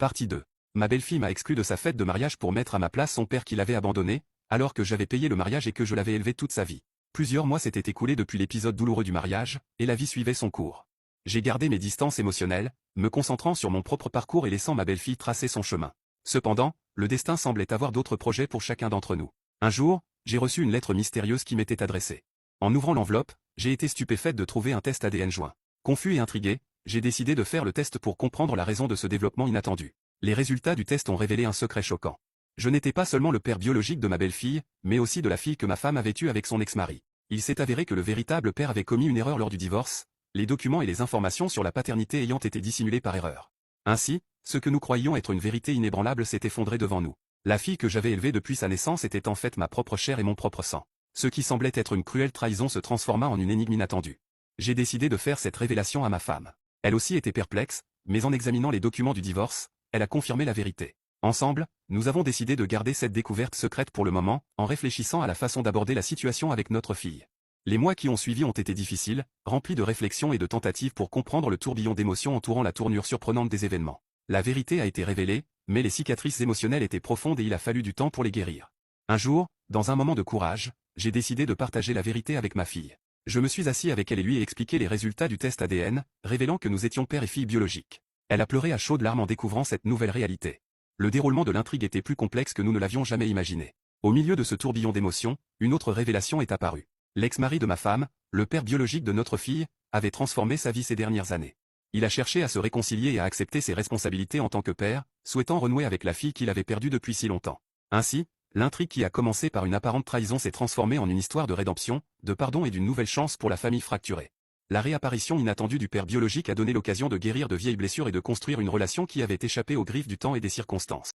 Partie 2. Ma belle-fille m'a exclu de sa fête de mariage pour mettre à ma place son père qui l'avait abandonné, alors que j'avais payé le mariage et que je l'avais élevé toute sa vie. Plusieurs mois s'étaient écoulés depuis l'épisode douloureux du mariage, et la vie suivait son cours. J'ai gardé mes distances émotionnelles, me concentrant sur mon propre parcours et laissant ma belle-fille tracer son chemin. Cependant, le destin semblait avoir d'autres projets pour chacun d'entre nous. Un jour, j'ai reçu une lettre mystérieuse qui m'était adressée. En ouvrant l'enveloppe, j'ai été stupéfaite de trouver un test ADN joint. Confus et intrigué, j'ai décidé de faire le test pour comprendre la raison de ce développement inattendu. Les résultats du test ont révélé un secret choquant. Je n'étais pas seulement le père biologique de ma belle-fille, mais aussi de la fille que ma femme avait eue avec son ex-mari. Il s'est avéré que le véritable père avait commis une erreur lors du divorce, les documents et les informations sur la paternité ayant été dissimulés par erreur. Ainsi, ce que nous croyions être une vérité inébranlable s'est effondré devant nous. La fille que j'avais élevée depuis sa naissance était en fait ma propre chair et mon propre sang. Ce qui semblait être une cruelle trahison se transforma en une énigme inattendue. J'ai décidé de faire cette révélation à ma femme. Elle aussi était perplexe, mais en examinant les documents du divorce, elle a confirmé la vérité. Ensemble, nous avons décidé de garder cette découverte secrète pour le moment, en réfléchissant à la façon d'aborder la situation avec notre fille. Les mois qui ont suivi ont été difficiles, remplis de réflexions et de tentatives pour comprendre le tourbillon d'émotions entourant la tournure surprenante des événements. La vérité a été révélée, mais les cicatrices émotionnelles étaient profondes et il a fallu du temps pour les guérir. Un jour, dans un moment de courage, j'ai décidé de partager la vérité avec ma fille. Je me suis assis avec elle et lui ai expliqué les résultats du test ADN, révélant que nous étions père et fille biologiques. Elle a pleuré à chaudes larmes en découvrant cette nouvelle réalité. Le déroulement de l'intrigue était plus complexe que nous ne l'avions jamais imaginé. Au milieu de ce tourbillon d'émotions, une autre révélation est apparue. L'ex-mari de ma femme, le père biologique de notre fille, avait transformé sa vie ces dernières années. Il a cherché à se réconcilier et à accepter ses responsabilités en tant que père, souhaitant renouer avec la fille qu'il avait perdue depuis si longtemps. Ainsi, l'intrigue qui a commencé par une apparente trahison s'est transformée en une histoire de rédemption, de pardon et d'une nouvelle chance pour la famille fracturée. La réapparition inattendue du père biologique a donné l'occasion de guérir de vieilles blessures et de construire une relation qui avait échappé aux griffes du temps et des circonstances.